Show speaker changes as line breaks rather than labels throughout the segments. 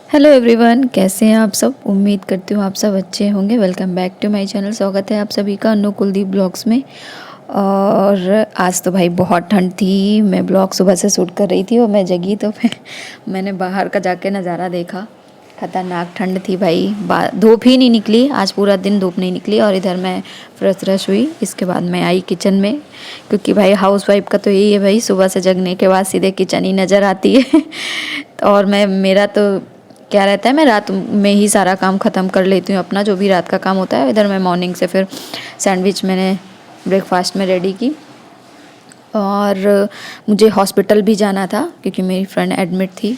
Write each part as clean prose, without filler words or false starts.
Hello everyone, कैसे हैं आप सब। उम्मीद करती हूँ आप सब अच्छे होंगे। Welcome back to my channel. स्वागत है आप सभी का अनु कुलदीप ब्लॉग्स में। और आज तो भाई बहुत ठंड थी। मैं ब्लॉग सुबह से शूट कर रही थी और मैं जगी तो मैंने बाहर का जाके नज़ारा देखा। खतरनाक ठंड थी भाई। धूप ही नहीं निकली, आज पूरा दिन धूप नहीं निकली। और इधर मैं फ्रेश हुई, इसके बाद मैं आई किचन में, क्योंकि भाई हाउस वाइफ का तो यही है भाई, सुबह से जगने के बाद सीधे किचन ही नज़र आती है। और मेरा तो क्या रहता है, मैं रात में ही सारा काम ख़त्म कर लेती हूँ अपना, जो भी रात का काम होता है। इधर मैं मॉर्निंग से फिर सैंडविच मैंने ब्रेकफास्ट में रेडी की। और मुझे हॉस्पिटल भी जाना था क्योंकि मेरी फ्रेंड एडमिट थी,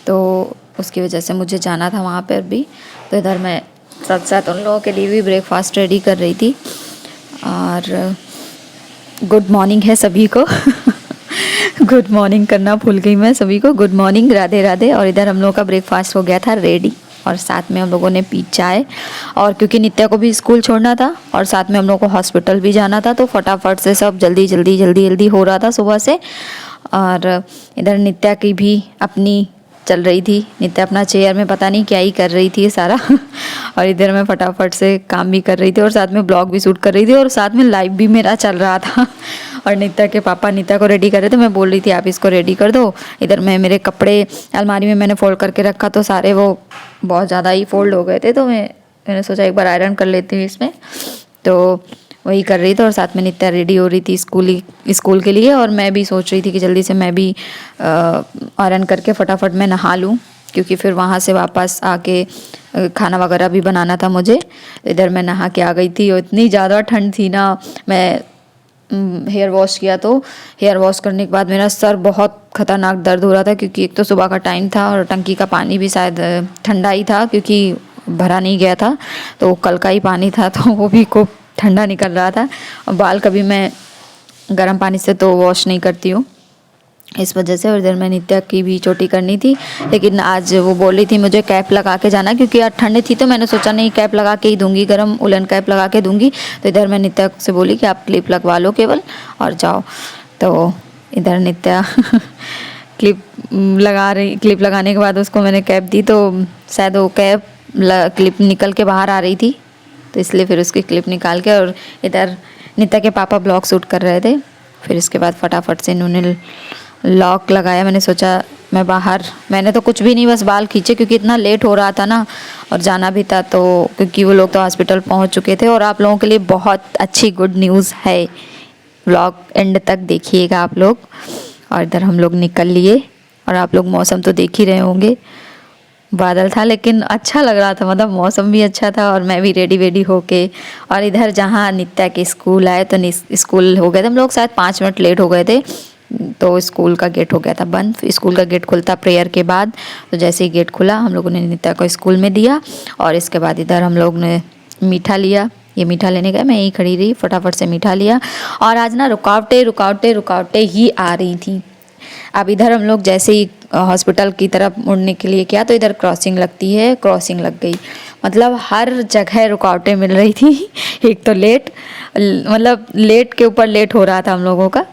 तो उसकी वजह से मुझे जाना था वहाँ पर भी। तो इधर मैं साथ साथ उन लोगों के लिए भी ब्रेकफास्ट रेडी कर रही थी। और गुड मॉर्निंग है सभी को। गुड मॉर्निंग करना भूल गई मैं सभी को। Good morning, Radhe Radhe. और इधर हम लोगों का ब्रेकफास्ट हो गया था रेडी, और साथ में हम लोगों ने पी चाय। और क्योंकि नित्या को भी स्कूल छोड़ना था और साथ में हम लोगों को हॉस्पिटल भी जाना था, तो फटाफट से सब जल्दी जल्दी जल्दी जल्दी हो रहा था सुबह से। और इधर नित्या की भी अपनी चल रही थी। नित्या अपना चेयर में पता नहीं क्या ही कर रही थी ये सारा। और इधर मैं फटाफट से काम भी कर रही थी और साथ में ब्लॉग भी शूट कर रही थी और साथ में लाइव भी मेरा चल रहा था। और नित्या के पापा नित्या को रेडी कर रहे थे। मैं बोल रही थी आप इसको रेडी कर दो। इधर मैं मेरे कपड़े अलमारी में मैंने फोल्ड करके रखा, तो सारे वो बहुत ज़्यादा ही फोल्ड हो गए थे, तो मैंने सोचा एक बार आयरन कर लेती हूँ इसमें। तो वही कर रही थी और साथ में नित्या रेडी हो रही थी स्कूल के लिए। और मैं भी सोच रही थी कि जल्दी से मैं भी आयरन करके फटाफट मैं नहा लूँ, क्योंकि फिर वहाँ से वापस आके खाना वगैरह भी बनाना था मुझे। इधर मैं नहा के आ गई थी और इतनी ज़्यादा ठंड थी ना। मैं हेयर वॉश किया, तो हेयर वॉश करने के बाद मेरा सर बहुत ख़तरनाक दर्द हो रहा था, क्योंकि एक तो सुबह का टाइम था और टंकी का पानी भी शायद ठंडा ही था, क्योंकि भरा नहीं गया था, तो कल का ही पानी था, तो वो भी खूब ठंडा निकल रहा था। और बाल कभी मैं गर्म पानी से तो वॉश नहीं करती हूँ, इस वजह से। और इधर मैं नित्या की भी चोटी करनी थी, लेकिन आज वो बोल रही थी मुझे कैप लगा के जाना, क्योंकि आज ठंड थी, तो मैंने सोचा नहीं कैप लगा के ही दूंगी, गर्म उलन कैप लगा के दूंगी। तो इधर मैं नित्या से बोली कि आप क्लिप लगवा लो केवल और जाओ। तो इधर नित्या क्लिप लगाने के बाद उसको मैंने कैप दी, तो शायद वो क्लिप निकल के बाहर आ रही थी, तो इसलिए फिर उसकी क्लिप निकाल के। और इधर नित्या के पापा ब्लॉग शूट कर रहे थे। फिर इसके बाद फटाफट से इन्होंने लॉक लगाया। मैंने सोचा मैंने तो कुछ भी नहीं, बस बाल खींचे, क्योंकि इतना लेट हो रहा था ना और जाना भी था, तो क्योंकि वो लोग तो हॉस्पिटल पहुंच चुके थे। और आप लोगों के लिए बहुत अच्छी गुड न्यूज़ है, व्लॉग एंड तक देखिएगा आप लोग। और इधर हम लोग निकल लिए, और आप लोग मौसम तो देख ही रहे होंगे, बादल था लेकिन अच्छा लग रहा था, मतलब मौसम भी अच्छा था। और मैं भी रेडी वेडी होके, और इधर जहाँ नित्या के स्कूल आए, तो स्कूल हो गए थे हम लोग शायद 5 मिनट लेट हो गए थे, तो स्कूल का गेट हो गया था बंद। स्कूल का गेट खुलता प्रेयर के बाद, तो जैसे ही गेट खुला हम लोगों ने नित्या को स्कूल में दिया। और इसके बाद इधर हम लोग ने मीठा लिया। ये मीठा लेने गए, मैं यहीं खड़ी रही, फटाफट से मीठा लिया। और आज ना रुकावटें ही आ रही थी। अब इधर हम लोग जैसे ही हॉस्पिटल की तरफ मुड़ने के लिए किया, तो इधर क्रॉसिंग लगती है, क्रॉसिंग लग गई। मतलब हर जगह रुकावटें मिल रही थी। एक तो मतलब लेट के ऊपर लेट हो रहा था हम लोगों का।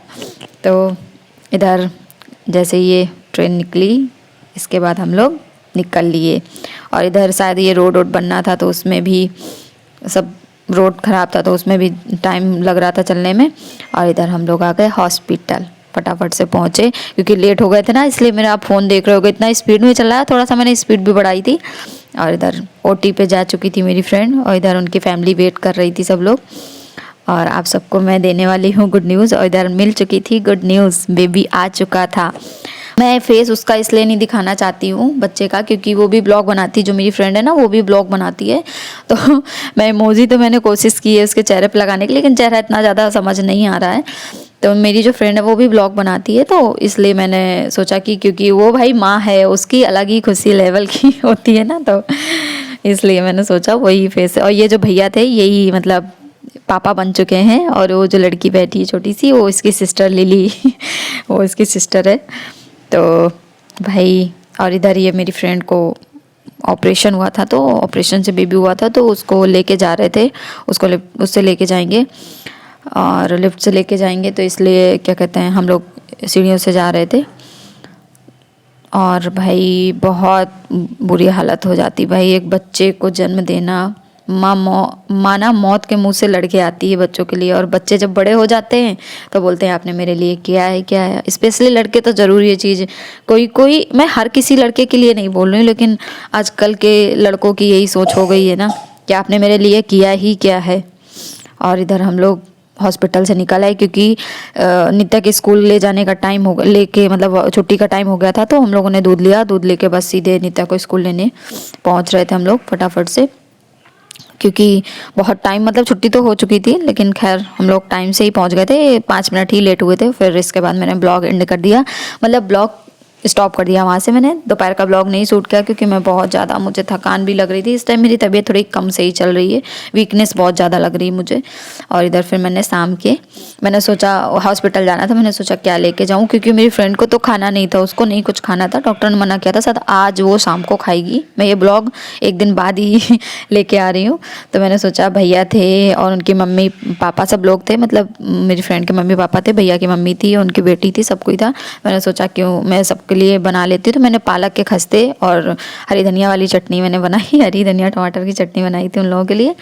तो इधर जैसे ये ट्रेन निकली, इसके बाद हम लोग निकल लिए। और इधर शायद ये रोड बनना था, तो उसमें भी सब रोड ख़राब था, तो उसमें भी टाइम लग रहा था चलने में। और इधर हम लोग आ गए हॉस्पिटल, फटाफट से पहुँचे, क्योंकि लेट हो गए थे ना, इसलिए मेरा आप फ़ोन देख रहे होगे इतना स्पीड में चल रहा है, थोड़ा सा मैंने स्पीड भी बढ़ाई थी। और इधर ओटी पे जा चुकी थी मेरी फ्रेंड, और इधर उनकी फैमिली वेट कर रही थी सब लोग। और आप सबको मैं देने वाली हूँ गुड न्यूज़। और इधर मिल चुकी थी गुड न्यूज़, बेबी आ चुका था। मैं फेस उसका इसलिए नहीं दिखाना चाहती हूँ बच्चे का, क्योंकि वो भी ब्लॉग बनाती है, जो मेरी फ्रेंड है ना वो भी ब्लॉग बनाती है। तो मैं इमोजी तो मैंने कोशिश की है उसके चेहरे पर लगाने की, लेकिन चेहरा इतना ज़्यादा समझ नहीं आ रहा है। तो मेरी जो फ्रेंड है वो भी ब्लॉग बनाती है, तो इसलिए मैंने सोचा कि क्योंकि वो भाई माँ है, उसकी अलग ही खुशी लेवल की होती है ना, तो इसलिए मैंने सोचा वही फेस। और ये जो भैया थे यही मतलब पापा बन चुके हैं। और वो जो लड़की बैठी है छोटी सी, वो इसकी सिस्टर लिली। वो इसकी सिस्टर है। तो भाई, और इधर ये मेरी फ्रेंड को ऑपरेशन हुआ था, तो ऑपरेशन से बेबी हुआ था, तो उसको लेके जा रहे थे, उससे लेके जाएंगे, और लिफ्ट से लेके जाएंगे, तो इसलिए क्या कहते हैं हम लोग सीढ़ियों से जा रहे थे। और भाई बहुत बुरी हालत हो जाती भाई। एक बच्चे को जन्म देना, माना मौत के मुंह से लड़के आती है बच्चों के लिए। और बच्चे जब बड़े हो जाते हैं तो बोलते हैं आपने मेरे लिए किया है क्या है। स्पेशली लड़के तो ज़रूरी है चीज़। कोई मैं हर किसी लड़के के लिए नहीं बोल रही हूँ, लेकिन आजकल के लड़कों की यही सोच हो गई है ना कि आपने मेरे लिए किया ही क्या है। और इधर हम लोग हॉस्पिटल से निकल आए क्योंकि नित्या के स्कूल ले जाने का टाइम हो गया, लेके मतलब छुट्टी का टाइम हो गया था। तो हम लोगों ने दूध लिया, दूध लेके बस सीधे नित्या को स्कूल लेने पहुंच रहे थे हम लोग फटाफट से, क्योंकि बहुत टाइम मतलब छुट्टी तो हो चुकी थी, लेकिन खैर हम लोग टाइम से ही पहुंच गए थे, 5 मिनट ही लेट हुए थे। फिर इसके बाद मैंने ब्लॉग एंड कर दिया, मतलब ब्लॉग स्टॉप कर दिया वहाँ से। मैंने दोपहर का ब्लॉग नहीं शूट किया क्योंकि मैं बहुत ज़्यादा, मुझे थकान भी लग रही थी। इस टाइम मेरी तबीयत थोड़ी कम से ही चल रही है, वीकनेस बहुत ज़्यादा लग रही है मुझे। और इधर फिर मैंने शाम के, मैंने सोचा हॉस्पिटल जाना था, मैंने सोचा क्या लेके जाऊँ, क्योंकि मेरी फ्रेंड को तो खाना नहीं था, उसको नहीं कुछ खाना था, डॉक्टर ने मना किया था शायद आज वो शाम को खाएगी। मैं ये ब्लॉग एक दिन बाद ही लेके आ रही हूँ। तो मैंने सोचा भैया थे और उनकी मम्मी पापा सब लोग थे, मतलब मेरी फ्रेंड के मम्मी पापा थे, भैया की मम्मी थी, उनकी बेटी थी, सब कोई था। मैंने सोचा क्यों मैं सबके लिए बना लेती हूँ। तो मैंने पालक के खस्ते और हरी धनिया वाली चटनी मैंने बनाई, हरी धनिया टमाटर की चटनी बनाई थी उन लोगों के लिए।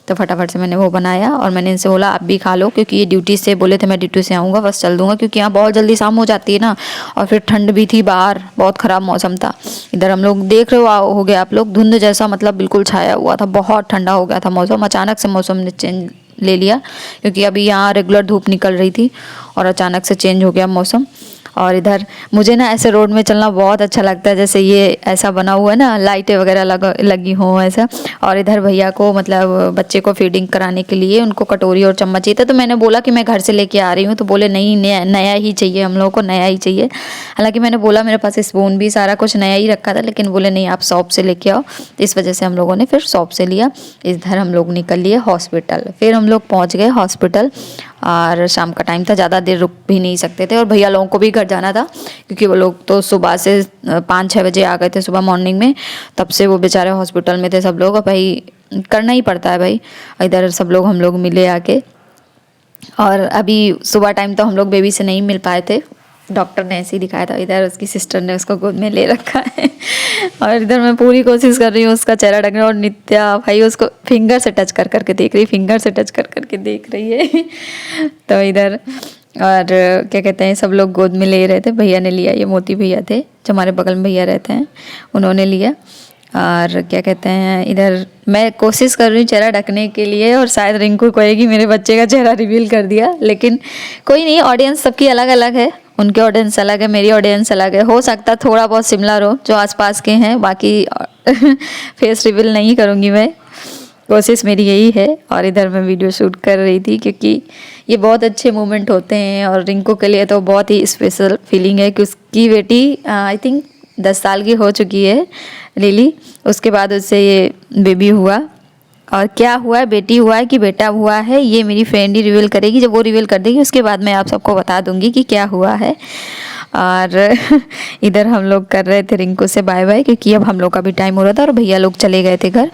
तो फटाफट से मैंने वो बनाया और मैंने इनसे बोला आप भी खा लो, क्योंकि ये ड्यूटी से बोले थे मैं ड्यूटी से आऊँगा बस चल दूँगा, क्योंकि यहाँ बहुत जल्दी शाम हो जाती है ना। और फिर ठंड भी थी, बाहर बहुत ख़राब मौसम था। इधर हम लोग देख रहे हो गया आप लोग, धुंध जैसा मतलब बिल्कुल छाया हुआ था, बहुत ठंडा हो गया था मौसम। अचानक से मौसम ने चेंज ले लिया, क्योंकि अभी यहाँ रेगुलर धूप निकल रही थी और अचानक से चेंज हो गया मौसम। और इधर मुझे ना ऐसे रोड में चलना बहुत अच्छा लगता है, जैसे ये ऐसा बना हुआ है ना, लाइटें वगैरह लगी हों ऐसा। और इधर भैया को मतलब बच्चे को फीडिंग कराने के लिए उनको कटोरी और चम्मच चाहिए था। तो मैंने बोला कि मैं घर से लेके आ रही हूँ, तो बोले नहीं नया ही चाहिए, हम लोगों को नया ही चाहिए। हालांकि मैंने बोला मेरे पास स्पून भी सारा कुछ नया ही रखा था, लेकिन बोले नहीं आप शॉप से लेके आओ। तो इस वजह से हम लोगों ने फिर शॉप से लिया। इधर हम लोग निकल लिए हॉस्पिटल, फिर हम लोग पहुँच गए हॉस्पिटल। और शाम का टाइम था, ज़्यादा देर रुक भी नहीं सकते थे, और भैया लोगों को भी घर जाना था, क्योंकि वो लोग तो सुबह से 5-6 बजे आ गए थे सुबह मॉर्निंग में। तब से वो बेचारे हॉस्पिटल में थे सब लोग, भाई करना ही पड़ता है भाई। इधर सब लोग हम लोग मिले आके, और अभी सुबह टाइम तो हम लोग बेबी से नहीं मिल पाए थे, डॉक्टर ने ऐसे ही दिखाया था। इधर उसकी सिस्टर ने उसको गोद में ले रखा है और इधर मैं पूरी कोशिश कर रही हूँ उसका चेहरा ढकने, और नित्या भाई उसको फिंगर से टच कर करके देख रही, फिंगर से टच कर करके देख रही है तो इधर और क्या कहते हैं, सब लोग गोद में ले रहे थे। भैया ने लिया, ये मोती भैया थे जो हमारे बगल में भैया रहते हैं, उन्होंने लिया। और क्या कहते हैं, इधर मैं कोशिश कर रही हूँ चेहरा ढकने के लिए, और शायद रिंकू कहेगी मेरे बच्चे का चेहरा रिवील कर दिया, लेकिन कोई नहीं, ऑडियंस सबकी अलग अलग है, उनके ऑडियंस अलग है, मेरी ऑडियंस अलग है। हो सकता है थोड़ा बहुत सिमिलर हो जो आसपास के हैं, बाकी फेस रिवील नहीं करूँगी मैं, कोशिश मेरी यही है। और इधर मैं वीडियो शूट कर रही थी, क्योंकि ये बहुत अच्छे मोमेंट होते हैं, और रिंकू के लिए तो बहुत ही स्पेशल फीलिंग है कि उसकी बेटी आई थिंक 10 साल की हो चुकी है लिली, उसके बाद उससे ये बेबी हुआ। और क्या हुआ है, बेटी हुआ है कि बेटा हुआ है, ये मेरी फ्रेंड ही रिवील करेगी। जब वो रिवील कर देगी उसके बाद मैं आप सबको बता दूंगी कि क्या हुआ है। और इधर हम लोग कर रहे थे रिंकू से बाय बाय, क्योंकि अब हम लोग का भी टाइम हो रहा था और भैया लोग चले गए थे घर।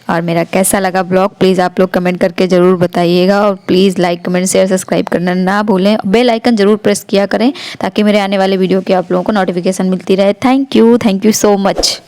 और मेरा कैसा लगा ब्लॉग प्लीज़ आप लोग कमेंट करके ज़रूर बताइएगा, और please like comment share subscribe करना ना भूलें, बेल आइकन ज़रूर प्रेस किया करें ताकि मेरे आने वाले वीडियो की आप लोगों को नोटिफिकेशन मिलती रहे। Thank you so much.